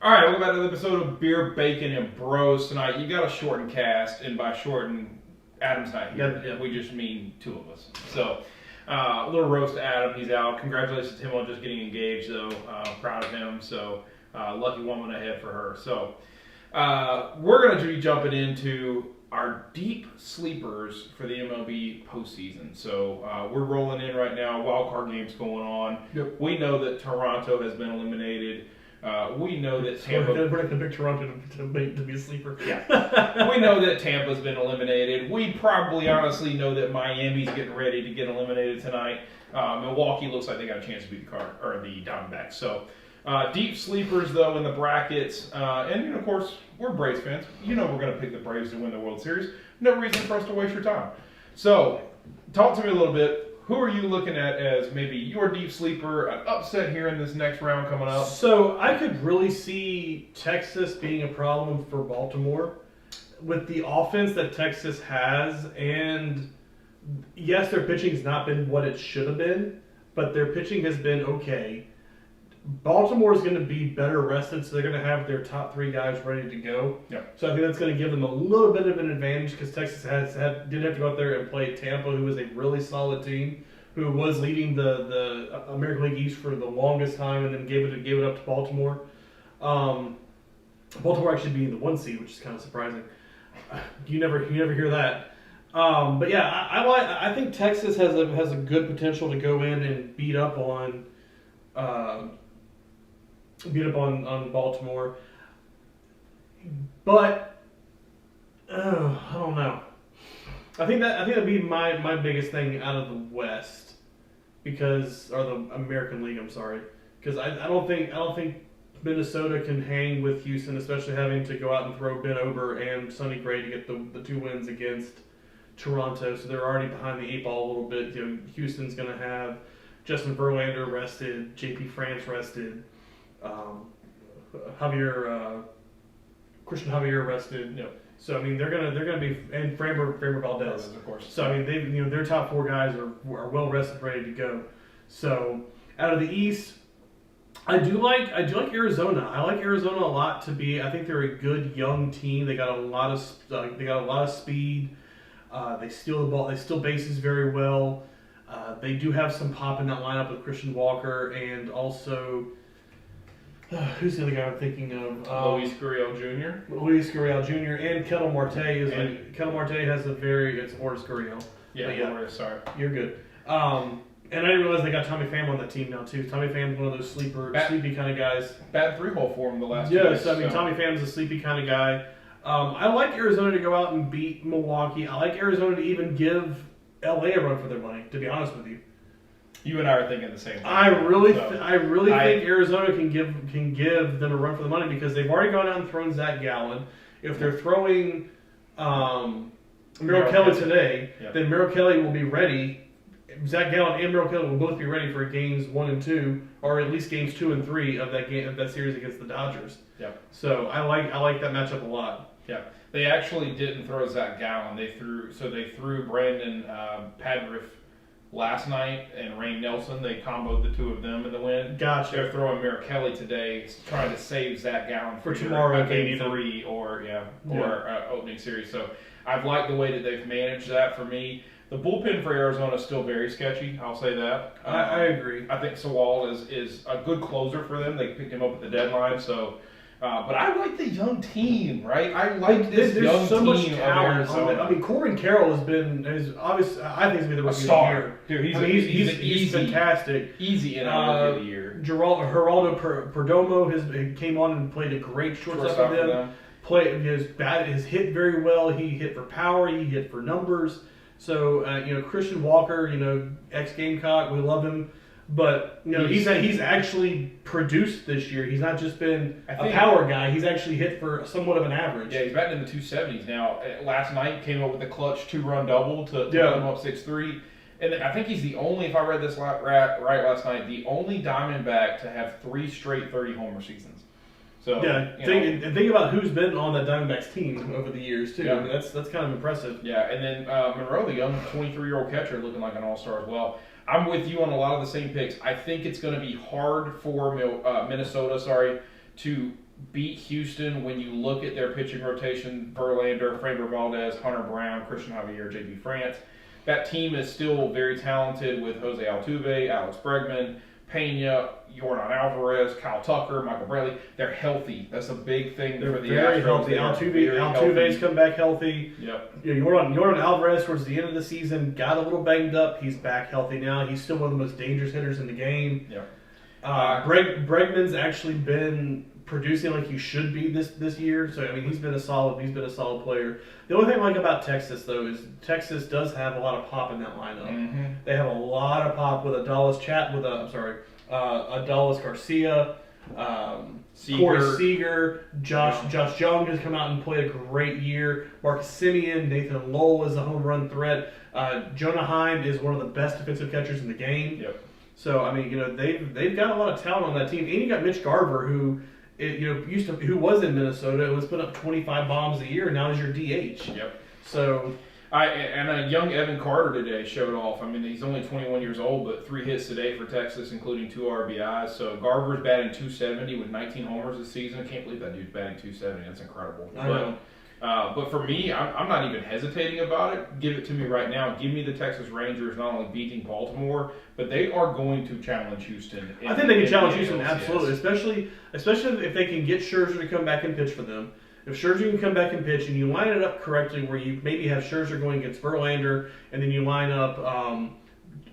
All right, welcome back to the episode of Beer, Bacon, and Bros. Tonight, you got a shortened cast, and by shortened, Adam's not here. Yeah. We just mean two of us. So, a little roast to Adam. He's out. Congratulations to him on just getting engaged, though. Proud of him. So, lucky woman ahead for her. So, we're going to be jumping into our deep sleepers for the MLB postseason. So, we're rolling in right now. Wild card games going on. Yep. We know that Toronto has been eliminated. We know that Tampa. We're not going to pick Toronto to be a sleeper. Yeah. We know that Tampa's been eliminated. We probably honestly know that Miami's getting ready to get eliminated tonight. Milwaukee looks like they got a chance to beat the Diamondbacks. So, deep sleepers though in the brackets, and of course we're Braves fans. You know we're going to pick the Braves to win the World Series. No reason for us to waste your time. So, talk to me a little bit. Who are you looking at as maybe your deep sleeper, an upset here in this next round coming up? So I could really see Texas being a problem for Baltimore with the offense that Texas has, and yes, their pitching's not been what it should have been, but their pitching has been okay. Baltimore is going to be better rested, so they're going to have their top three guys ready to go. Yep. So I think that's going to give them a little bit of an advantage because Texas did have to go out there and play Tampa, who was a really solid team, who was leading the American League East for the longest time, and then gave it up to Baltimore. Baltimore actually being the 1 seed, which is kind of surprising. You never hear that. But yeah, I think Texas has a good potential to go in and beat up on Baltimore, but I don't know. I think that'd be my biggest thing out of the West, or the American League. I'm sorry, because I don't think Minnesota can hang with Houston, especially having to go out and throw Ben Ober and Sonny Gray to get the 2 wins against Toronto. So they're already behind the 8 ball a little bit. Houston's going to have Justin Verlander rested, JP France rested, Christian Javier rested. Yep. So I mean they're gonna be, and Framber Valdez, of course. So I mean their top 4 guys are well rested, ready to go. So out of the East, I do like Arizona. I like Arizona a lot to be. I think they're a good young team. They got a lot of speed. They steal the ball. They steal bases very well. They do have some pop in that lineup with Christian Walker and also who's the other guy I'm thinking of? Luis Gurriel Jr. Luis Gurriel Jr. and Ketel Marte Ketel Marte has it's Horace Gurriel. Yeah, sorry. You're good. And I didn't realize they got Tommy Pham on the team now too. Tommy Pham's one of those sleepy kind of guys. Bad 3-hole for him the last 2 Yes, weeks. I mean Tommy Pham's a sleepy kind of guy. I like Arizona to go out and beat Milwaukee. I like Arizona to even give LA a run for their money, to be honest with you. You and I are thinking the same thing. I really think Arizona can give them a run for the money because they've already gone out and thrown Zach Gallen. If they're throwing Merrill Kelly today, then Merrill Kelly will be ready. Zach Gallen and Merrill Kelly will both be ready for games 1 and 2, or at least games 2 and 3 of that series against the Dodgers. Yeah. So I like that matchup a lot. Yeah. They actually didn't throw Zach Gallen. They threw Brandon Padriff last night and Rain Nelson. They comboed the 2 of them in the win. Gotcha. They're throwing Merrill Kelly today, trying to save Zach Gallen for tomorrow, game 3 or opening series. So I've liked the way that they've managed that for me. The bullpen for Arizona is still very sketchy. I'll say that. I agree. I think Sewald is a good closer for them. They picked him up at the deadline, so. But I like the young team, right? I like this young so team much talent. I mean, Corbin Carroll is obviously. I think he's been the rookie star. of the year. Dude, he's fantastic. Easy in our rookie of the year. Geraldo Perdomo came on and played a great shortstop with them. His hit very well. He hit for power. He hit for numbers. So Christian Walker, ex Gamecock, we love him. But he's actually produced this year. He's not just been a power guy. He's actually hit for somewhat of an average. Yeah, he's batting in the 270s now. Last night came up with a clutch 2-run double to put him up 6-3. And I think he's the only, if I read this right last night, the only Diamondback to have 3 straight 30-homer seasons. So think about who's been on that Diamondbacks team over the years too. Yeah. I mean, that's kind of impressive. Yeah, and then Monroe, the young 23-year-old catcher, looking like an all-star as well. I'm with you on a lot of the same picks. I think it's going to be hard for Minnesota, to beat Houston when you look at their pitching rotation: Verlander, Framber Valdez, Hunter Brown, Christian Javier, J.B. France. That team is still very talented with Jose Altuve, Alex Bregman, Pena, Yordan Alvarez, Kyle Tucker, Michael Brantley. They're healthy. That's a big thing for the very Astros. healthy. Altuve's come back healthy. Yep. Yordan Alvarez towards the end of the season got a little banged up. He's back healthy now. He's still one of the most dangerous hitters in the game. Yep. Bregman's actually been producing like he should be this year. So I mean, he's been a solid player. The only thing I like about Texas though is Texas does have a lot of pop in that lineup. Mm-hmm. They have a lot of pop with Adolis Garcia, Corey Seager, Josh Young has come out and played a great year. Marcus Semien, Nathan Lowell is a home run threat. Jonah Heim is one of the best defensive catchers in the game. Yep. So I mean, they've got a lot of talent on that team, and you got Mitch Garver who was in Minnesota and was putting up 25 bombs a year, and now is your DH. Yep. So. And a young Evan Carter today showed off. I mean, he's only 21 years old, but 3 hits today for Texas, including 2 RBIs. So Garver's batting .270 with 19 homers this season. I can't believe that dude's batting .270. That's incredible. I know. But for me, I'm not even hesitating about it. Give it to me right now. Give me the Texas Rangers not only beating Baltimore, but they are going to challenge Houston. I think they can challenge Houston, absolutely. Especially if they can get Scherzer to come back and pitch for them. If Scherzer can come back and pitch, and you line it up correctly, where you maybe have Scherzer going against Verlander, and then you line up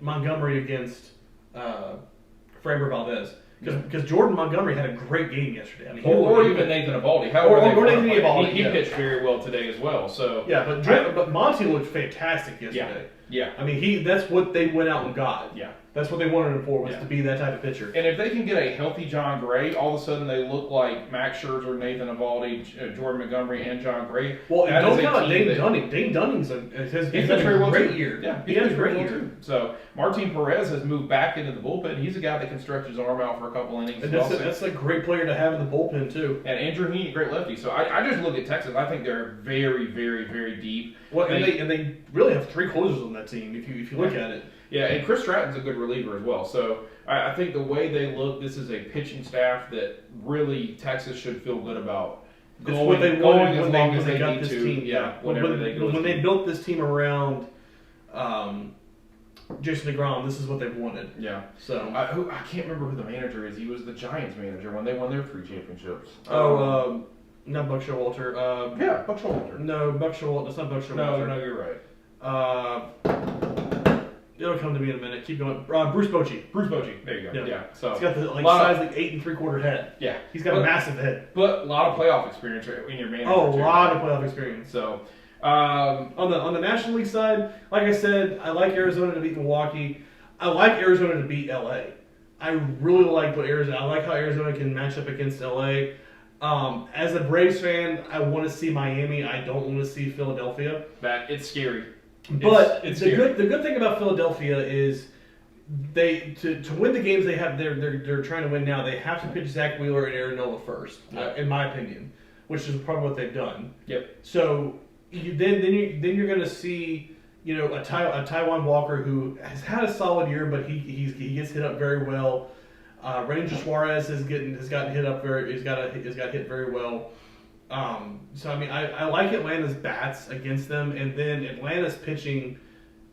Montgomery against Framber Valdez, because Jordan Montgomery had a great game yesterday. I mean, or even Nathan Eovaldi. He pitched very well today as well. So yeah, but Monty looked fantastic yesterday. Yeah. I mean, that's what they went out and got. Yeah. That's what they wanted him for, was to be that type of pitcher. And if they can get a healthy John Gray, all of a sudden they look like Max Scherzer, Nathan Eovaldi, Jordan Montgomery, and John Gray. Well, and don't count Dane Dunning. Dane Dunning's had a great year. Yeah, he has a great year too. So Martin Perez has moved back into the bullpen. He's a guy that can stretch his arm out for a couple innings. And that's a great player to have in the bullpen too. And Andrew Heaney, great lefty. So I just look at Texas. I think they're very, very, very deep. Well, and they really have 3 closers on that team if you look at it. Yeah, and Chris Stratton's a good reliever as well. So I think the way they look, this is a pitching staff that really Texas should feel good about. It's what they wanted when they got this team. Yeah, when they built this team around Jason DeGrom, this is what they wanted. Yeah. So I can't remember who the manager is. He was the Giants manager when they won their 3 championships. Not Buck Showalter. Yeah, Buck Showalter. No, Buck Showalter. It's not Buck Showalter. No, you're right. It'll come to me in a minute. Keep going. Bruce Bochy. Bruce Bochy. There you go. Yeah. So he's got the size 8 3/4 head. Yeah. He's got a massive head. But a lot of playoff experience in your manager. Oh, a lot of playoff experience. So on the National League side, like I said, I like Arizona to beat Milwaukee. I like Arizona to beat LA. I really like I like how Arizona can match up against LA. As a Braves fan, I want to see Miami. I don't want to see Philadelphia. It's scary. But the good thing about Philadelphia is to win the games they're trying to win now, they have to pitch Zach Wheeler and Aaron Nola first, in my opinion, which is probably what they've done. Yep. So then you're going to see a Taiwan Walker who has had a solid year, but he gets hit up very well. Ranger Suarez has got hit very well. So I mean, I like Atlanta's bats against them, and then Atlanta's pitching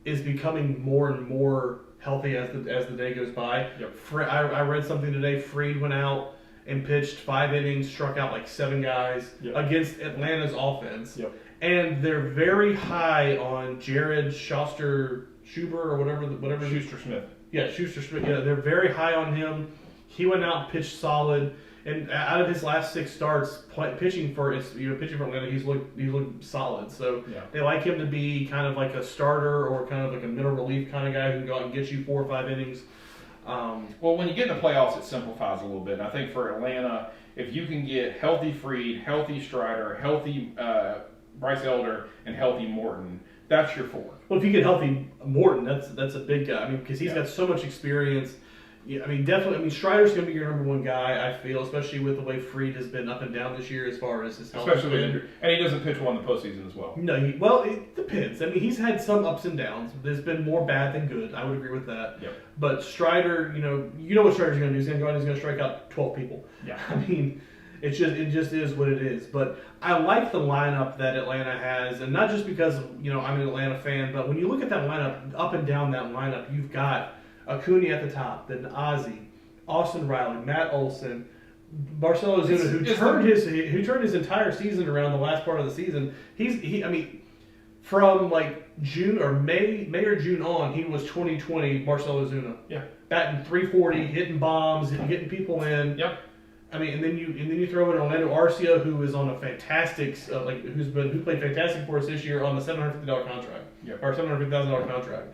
is becoming more and more healthy as the day goes by. Yep. I read something today. Freed went out and pitched 5 innings, struck out like 7 guys against Atlanta's offense. Yep. And they're very high on Jared Schuster or whatever. Schuster Smith. Yeah, Schuster Smith. Yeah, they're very high on him. He went out and pitched solid. And out of his last 6 starts pitching for Atlanta, he's looked solid. So they like him to be kind of like a starter or kind of like a middle relief kind of guy who can go out and get you 4 or 5 innings. Well, when you get in the playoffs, it simplifies a little bit. And I think for Atlanta, if you can get healthy Freed, healthy Strider, healthy Bryce Elder, and healthy Morton, that's your 4. Well, if you get healthy Morton, that's a big guy. I mean, because he's got so much experience. Yeah, I mean, definitely. I mean, Strider's going to be your number 1 guy, I feel, especially with the way Freed has been up and down this year as far as his health. And he doesn't pitch well in the postseason as well. No, it depends. I mean, he's had some ups and downs. There's been more bad than good. I would agree with that. Yep. But Strider, you know what Strider's going to do. He's going to go out and he's going to strike out 12 people. Yeah. I mean, it just is what it is. But I like the lineup that Atlanta has, and not just because I'm an Atlanta fan, but when you look at that lineup, up and down that lineup, you've got Acuna at the top, then Ozzie, Austin Riley, Matt Olson, Marcell Ozuna, who turned his entire season around the last part of the season. From like June or May or June on, he was 2020 Marcell Ozuna. Yeah. Batting 340, hitting bombs, getting people in. Yep. And then you throw in Orlando Arcia, who is on a fantastic who played fantastic for us this year on the $750 contract. Yep. Or $750,000 contract.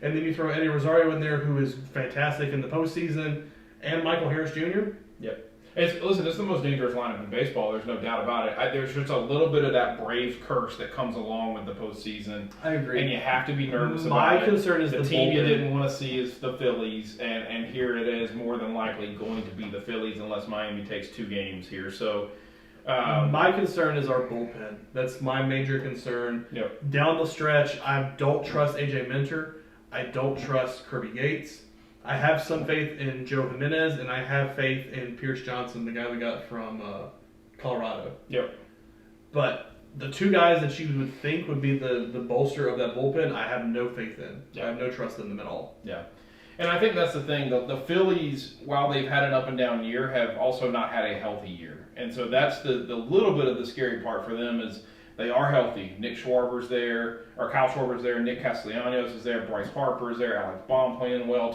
And then you throw Eddie Rosario in there, who is fantastic in the postseason, and Michael Harris Jr. Yep. Listen, this is the most dangerous lineup in baseball. There's no doubt about it. There's just a little bit of that Braves curse that comes along with the postseason. I agree. And you have to be nervous about it. My concern is the team bullpen. you didn't want to see is the Phillies, and here it is more than likely going to be the Phillies unless Miami takes 2 games here. So my concern is our bullpen. That's my major concern. Yep. Down the stretch, I don't trust AJ Minter. I don't trust Kirby Yates. I have some faith in Joe Jimenez, and I have faith in Pierce Johnson, the guy we got from Colorado. Yep. But the 2 guys that you would think would be the bolster of that bullpen, I have no faith in. Yeah. I have no trust in them at all. Yeah. And I think that's the thing. The Phillies, while they've had an up and down year, have also not had a healthy year. And so that's the little bit of the scary part for them is they are healthy. Nick Schwarber's there, or Kyle Schwarber's there, Nick Castellanos is there, Bryce Harper is there, Alex Baum playing well,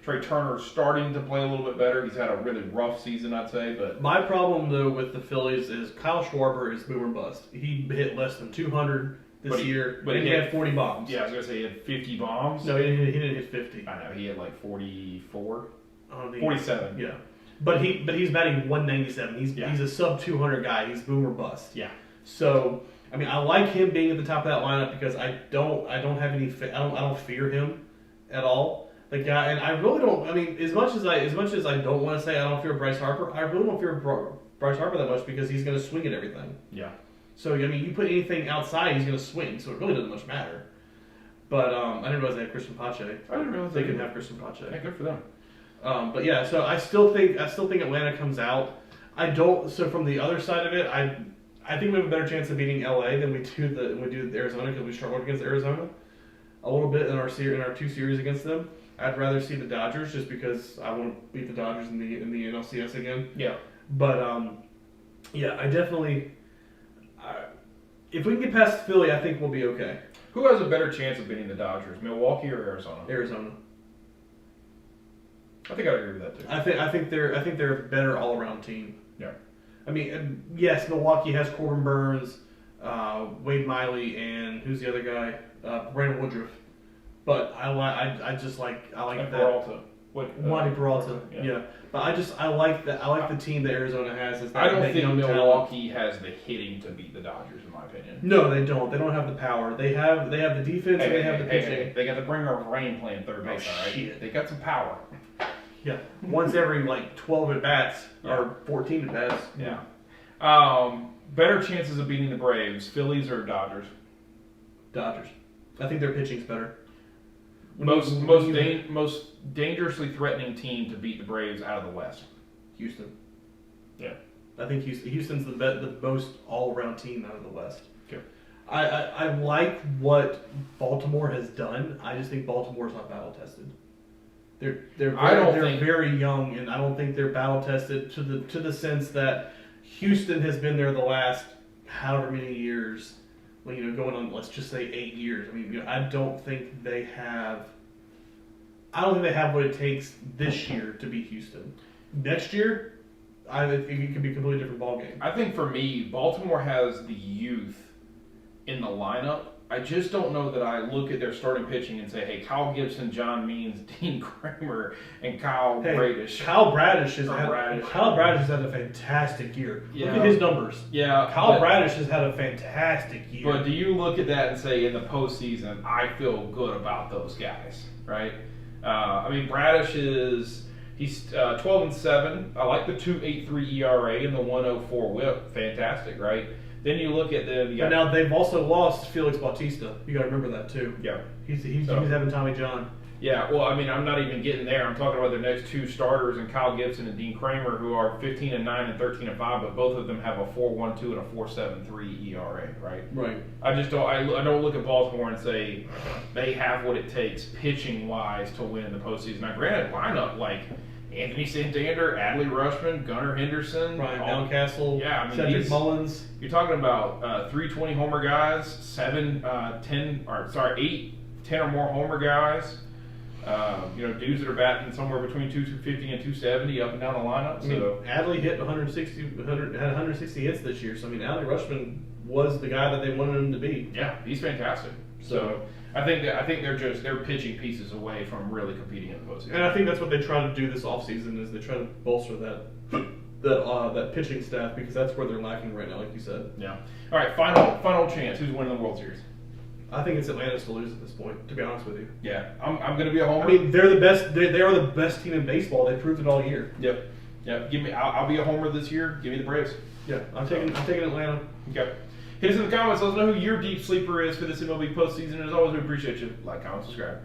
Trey Turner's starting to play a little bit better. He's had a really rough season, I'd say. But my problem, though, with the Phillies is Kyle Schwarber is boom or bust. He hit less than 200 this year, but he had 40 bombs. Yeah, I was going to say he had 50 bombs. No, he didn't hit 50. I know, he had like 44, 47. Yeah. But he's batting 197. He's a sub 200 guy. He's boom or bust. Yeah. So, I mean, I like him being at the top of that lineup because I don't have any. I don't fear him at all. The guy, and I really don't. I mean, as much as I don't want to say I don't fear Bryce Harper, I really don't fear Bryce Harper that much because he's going to swing at everything. Yeah. So I mean, you put anything outside, he's going to swing. So it really doesn't much matter. But I didn't realize they had Christian Pache. I didn't realize they couldn't have Christian Pache. Yeah, good for them. But yeah, so I still think Atlanta comes out. I don't. So from the other side of it, I think we have a better chance of beating LA than we do Arizona because we struggled against Arizona a little bit in our 2 series against them. I'd rather see the Dodgers just because I want to beat the Dodgers in the NLCS again. Yeah. But yeah, I definitely. If we can get past Philly, I think we'll be okay. Who has a better chance of beating the Dodgers, Milwaukee or Arizona? Arizona. I think I agree with that too. I think they're a better all around team. Yeah. I mean, yes, Milwaukee has Corbin Burns, Wade Miley, and who's the other guy? Brandon Woodruff. But I like that. Peralta. Wandy Peralta. Yeah. But I like the team that Arizona has. I don't think Milwaukee has the hitting to beat the Dodgers, in my opinion. No, they don't. They don't have the power. They have the defense and they have the pitching. They got the bringer of rain playing third base, all right? Shit. They got some power. Yeah. Once every 12 at bats or 14 at bats. Yeah. Better chances of beating the Braves, Phillies or Dodgers? Dodgers. I think their pitching's better. Most dangerously threatening team to beat the Braves out of the West? Houston. Yeah. I think Houston's the most all-around team out of the West. Okay. I like what Baltimore has done. I just think Baltimore's not battle-tested. They're very young, and I don't think they're battle-tested to the sense that Houston has been there the last however many years. Going on, let's just say 8 years. I mean, I don't think they have what it takes this year to beat Houston. Next year, I think it could be a completely different ballgame. I think for me, Baltimore has the youth in the lineup. I just don't know that I look at their starting pitching and say, hey, Kyle Gibson, John Means, Dean Kramer, and Kyle Bradish. Kyle Bradish has had a fantastic year. Yeah. Look at his numbers. Yeah, Kyle Bradish has had a fantastic year. But do you look at that and say, in the postseason, I feel good about those guys, right? I mean, Bradish he's 12-7. I like the 2.83 ERA and the 1.04 WHIP. Fantastic, right? Then you look at them. But now they've also lost Felix Bautista. You got to remember that too. Yeah, he's having Tommy John. Yeah, well, I mean, I'm not even getting there. I'm talking about their next two starters, and Kyle Gibson and Dean Kramer, who are 15-9 and 13-5, but both of them have a 4.12 and a 4.73 ERA. Right. Right. I just don't. I don't look at Baltimore and say they have what it takes pitching wise to win the postseason. Now, granted, lineup like Anthony Santander, Adley Rutschman, Gunnar Henderson, Ryan Mountcastle, yeah, I mean, Cedric Mullins. You're talking about 320 homer guys, 8, 10 or more homer guys. Dudes that are batting somewhere between 250 and 270 up and down the lineup. I mean, Adley hit 160 hits this year. So I mean, Adley Rutschman was the guy that they wanted him to be. Yeah, he's fantastic. So I think they're pitching pieces away from really competing in the postseason. And I think that's what they try to do this offseason is they try to bolster that pitching staff because that's where they're lacking right now, like you said. Yeah. All right, final chance. Who's winning the World Series? I think it's Atlanta's to lose at this point, to be honest with you. Yeah, I'm going to be a homer. I mean, they're the best. They are the best team in baseball. They proved it all year. Yep. I'll be a homer this year. Give me the Braves. Yeah, I'm taking Atlanta. Okay. Hit us in the comments. Let us know who your deep sleeper is for this MLB postseason. As always, we appreciate you. Like, comment, subscribe.